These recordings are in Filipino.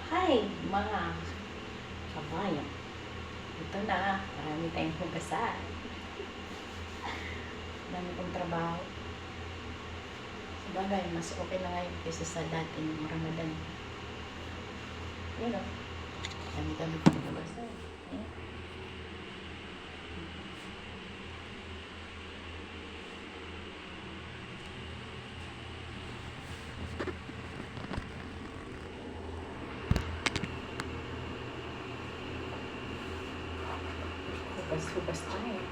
Hi, mga kabayan. Ito na, marami tayong hugasan. Dami kong trabaho. Sabagay, mas okay na ngayon kaysa sa dating Ramadan. Yun o. Dami-dami kong hugasan. Ayan. Hugas-hugas tayo.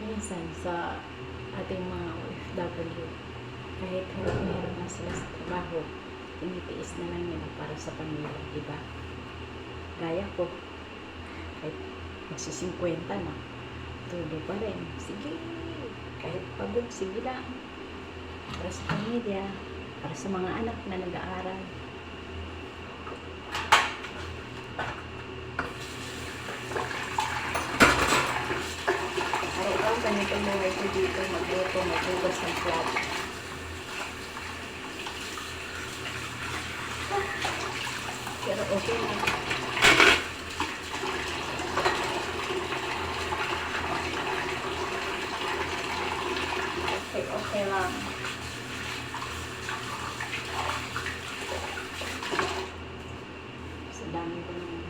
Minsan sa ating mga OFW, kahit hirap na hirap na sila sa trabaho, tinitiis na lang nila para sa pamilya, diba? Gaya ko, kahit magsi-50 na, tuloy pa rin. Sige, kahit pagod, sige lang. Para sa pamilya, para sa mga anak na nag-aaral. Araw-araw, ganito mo ito dito, magluto, maghugas ng plato. Pero okay na. Okay lang. Sa dami ko naman.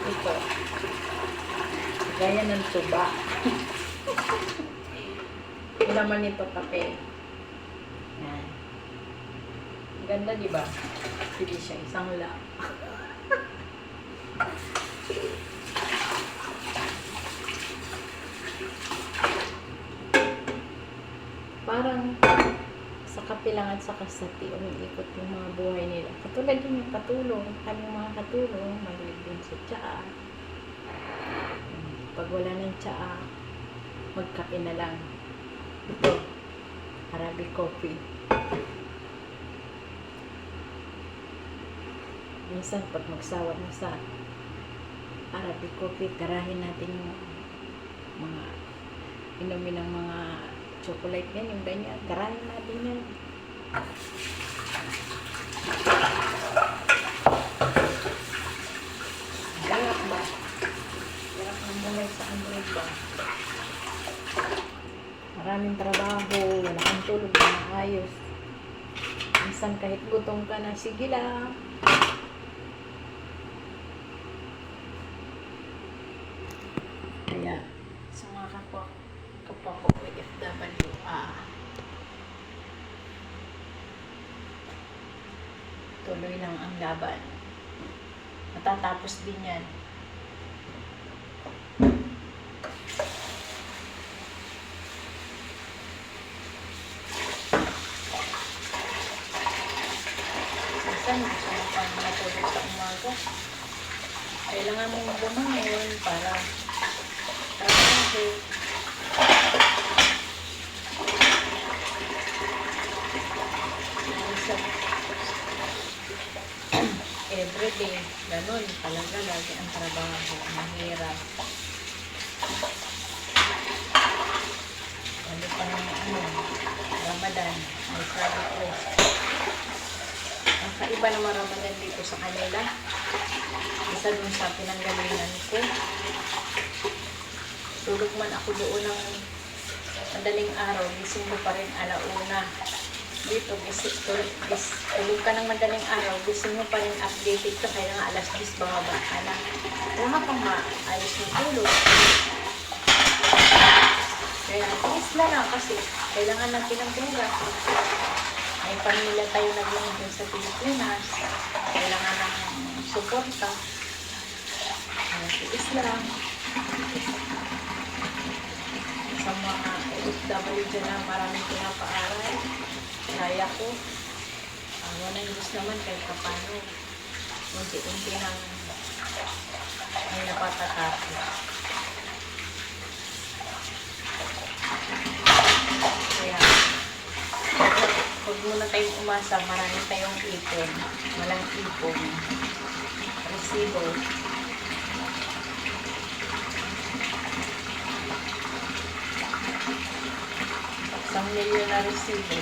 Ito. Gaya ng tuba. Yung laman nito kape. Yan. Ang ganda, diba? Hindi siya isang lang. Parang sa kape lang at saka sa tea, umiikot yung mga buhay nila. Katulad din yung katulong, kaming mga katulong, mahilig din sa tsaa. Pag wala ng tsaa, magkape na lang. Ito, Arabic coffee. Minsan, pag magsawa na sa Arabic coffee, karahin natin yung mga inumin ng mga chocolate yan, yung ganyan. Karahin natin yan. Galak ba? Galak ng mulay sa Android ba? Maraming trabaho, wala kang tulog na ayos. Minsan kahit gutom ka na, sige lang. Kaya, sa mga kapwa ko OFW, tuloy lang ang laban. Matatapos din yan. Minsan, gusto mo pang matulog sa umaga. Kailangan mong bumangon para trabaho. Everyday, ganun talaga lagi ang trabaho, mahirap. Lalo pa ng Ramadan, ay sabi ko, ang kaiba naman Ramadan dito sa kanila, isa dun sa pinanggalingan ko. Tulog man ako doon ng madaling araw, gising ko pa rin 1:00. dito, tulog ka ng madaling araw, gising mo pa rin updated ka, kaya nga alas 10 bumaba ka na. Wala kang maayos ng tulog. Kaya tiis na lang kasi kailangan natin ng pera. May pamilya tayo naging sa Pilipinas. Kailangan ng suporta. Kaya tiis lang. Sa mga OFW dyan na maraming pinapaaral. Kaya ko. Ano na yung Diyos naman kahit kapano. Unti-unti nang may napatatapos. Kaya, huwag muna tayong umasa. Marami tayong ipon. Walang ipon. Resibo. Isang milyon na resibo.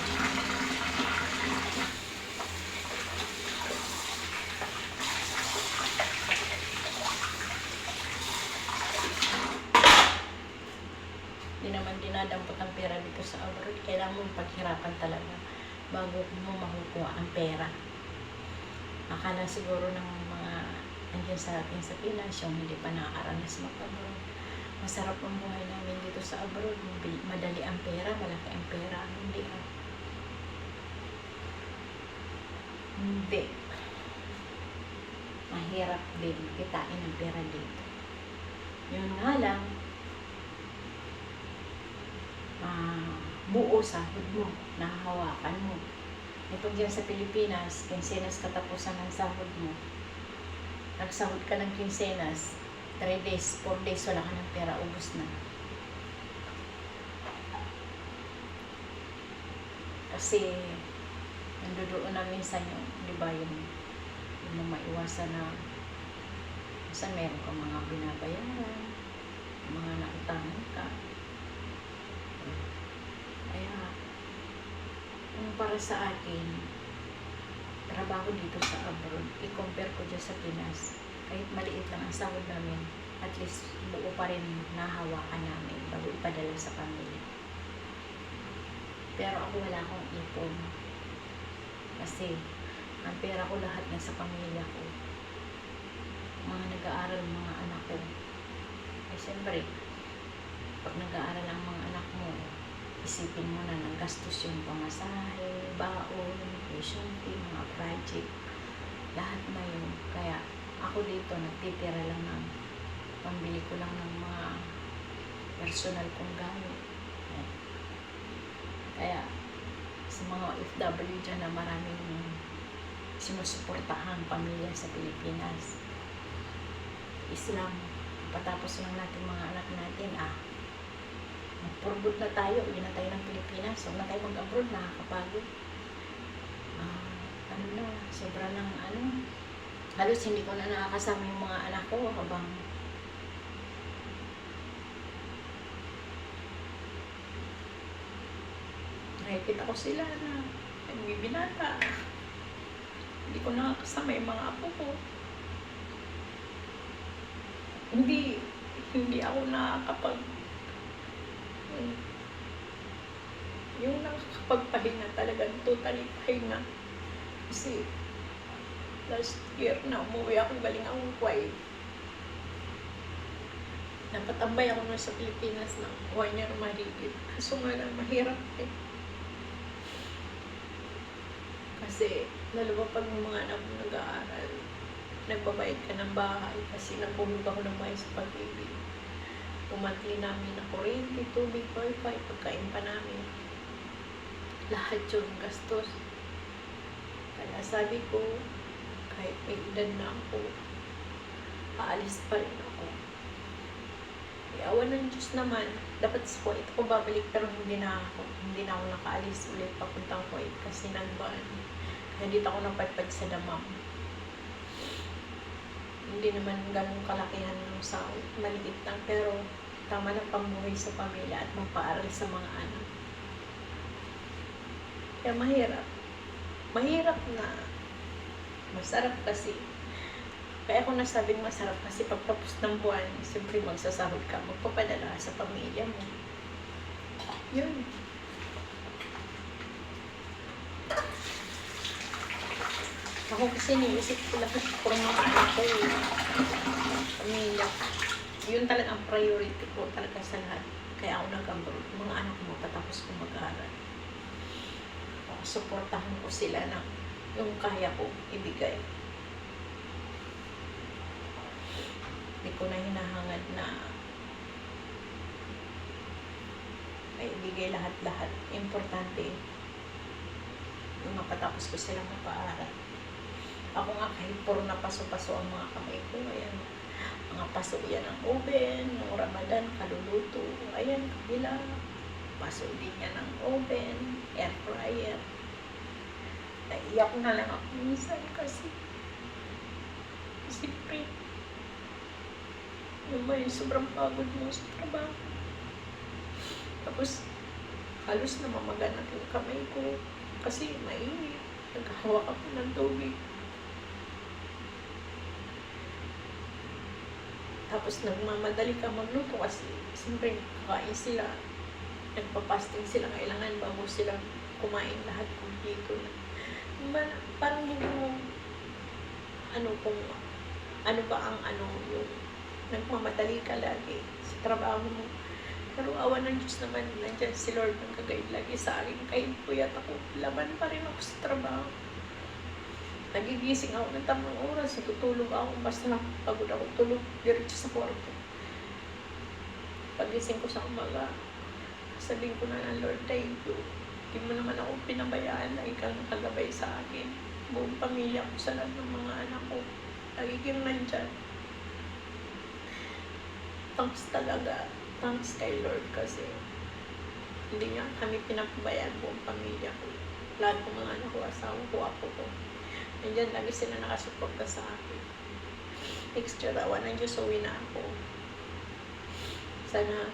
Hindi naman dinadampot ang pera dito sa abroad. Kailangan mong paghirapan talaga bago mo makukuha ang pera. Akala siguro ng mga nandiyan sa atin sa Pinas, yung hindi pa nakakaranas mag-abroad. Masarap ang buhay namin dito sa abroad. Madali ang pera, malaki ang pera. Hindi ah. Hindi. Mahirap din kitain ang pera dito. Yun nga lang, buo sahod mo, nahahawakan mo. Ito dyan sa Pilipinas, kinsenas katapusan ng sahod mo. Nagsahod ka ng kinsenas, 3 days, 4 days, wala ka ng pera, ubos na. Kasi, nandoon na minsan yung, di ba, yung maiwasan na, minsan meron ka mga binabayaran, mga nautangan ka. Kaya, para sa akin, trabaho dito sa abroad, i-compare ko dyan sa Pinas, kahit maliit lang ang sahod namin, at least buo pa rin nahawakan namin bago ipadala sa pamilya. Pero ako wala akong ipon. Kasi, ang pera ko lahat na sa pamilya ko. Mga nag-aaral mga anak ko. Eh, siyempre, pag nag-aaral ang mga anak mo, isipin mo na ng gastos yung pamasahe, baon, tuition fee, mga project, lahat na yun. Kaya ako dito nagtitira lang ng pambili ko lang ng mga personal kong gamit. Kaya sa mga OFW dyan na maraming sinusuportahan pamilya sa Pilipinas, Islam, patapos lang natin mga anak natin, mag-forward na tayo, uwi na tayo ng Pilipinas, huwag na tayo mag-abroad, nakakapagod. Ano na, sobra ng halos hindi ko na nakakasama yung mga anak ko habang nakikita ko sila na nagbibinata. Hindi ko nakakasama yung mga apo ko. Hindi ako nakakapag yung nakakapagpahinga talagang totally pahinga. Kasi last year na umuwi ako, galing akong Kuwait. Napatambay ako na sa Pilipinas ng 1 year mahigit. Kaso nga lang mahirap eh. Kasi lalo pa pag mga anak mo nag-aaral, nagbabayad ka ng bahay kasi nagbuhog ako ng bahay sa pag-ibig. Pumatli namin na kuryente, tubig, wifi, pagkain pa namin. Lahat yung gastos. Kaya sabi ko, kahit may edad na ako, paalis pa rin ako. Awan ng Diyos naman, dapat sa Kuwait ako babalik pero hindi na ako nakaalis ulit papuntang Kuwait kasi nagbaan. Kaya dito ako napagpag sa damam. Hindi naman ganun kalakihan ng sahod, maliit lang pero tama ng pambuhay sa pamilya at magpaaral sa mga anak. Kaya mahirap na masarap kasi. Kaya ako nasabing masarap kasi pagtapos ng buwan, siyempre magsasahod ka, magpapadala sa pamilya mo. Yun. Ako kasi niisip ko lahat ko mga anak ko eh. Pamilya. Yun talaga ang priority ko talaga sa lahat. Kaya ako nag-abroad. Mga anak ko patapos ko mag-aaral. Suportahan ko sila ng yung kaya ko ibigay. Hindi ko na hinahangad na ay ibigay lahat-lahat. Importante yung mapatapos ko silang mapaaral. Ako nga kahit puro na paso-paso ang mga kamay ko. Ayan, mga paso yan ang oven, ng Ramadan, kaluluto. Ayan, kabila. Paso din yan ang oven, air fryer. Naiyak na lang ako minsan kasi siyempre yung ba yung sobrang pagod mo sa trabaho. Tapos halos na mamaganap yung kamay ko kasi mainit. Naghahawak ako ng tubig. Tapos nagmamadali ka magluto kasi siyempre kakain sila. Nagpa-fasting sila. Kailangan bago sila kumain lahat kumpleto na. Parang hindi mo kung ano ba ang yung nagmamadali ka lagi sa trabaho mo. Pero awa ng Diyos naman, nandiyan si Lord ang kagayad lagi sa akin. Kahit puyat ako, laban pa rin ako sa trabaho. Nagigising ako ng tamang oras, tutulog ako, basta pagod ako, tulog diretso sa kwarto. Pagising ko sa umaga, sabihin ko na ng Lord, thank you. Hindi mo naman ako pinabayaan na ikaw nakagabay sa akin. Buong pamilya ko sa lahat ng mga anak ko. Lagi kang nandyan. Thanks talaga. Thanks kay Lord kasi hindi niya kami pinapabayaan buong pamilya ko. Lahat ng mga anak ko, asawa ko, apo ko. Nandyan lagi sila nakasuporta sa akin. Next year, awa ng Diyos, uwi na ako. Sana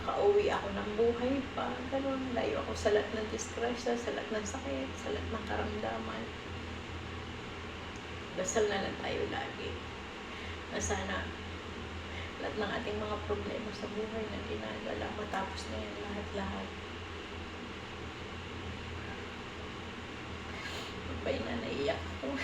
makauwi ako ng buhay pa. Ganun, layo ako sa lahat ng disgrasya, sa lahat ng sakit, sa lahat ng karamdaman. Dasal na lang tayo lagi. Na sana lahat ng ating mga problema sa buhay na dinadala, matapos na yan lahat-lahat. Mabay na naiyak ako.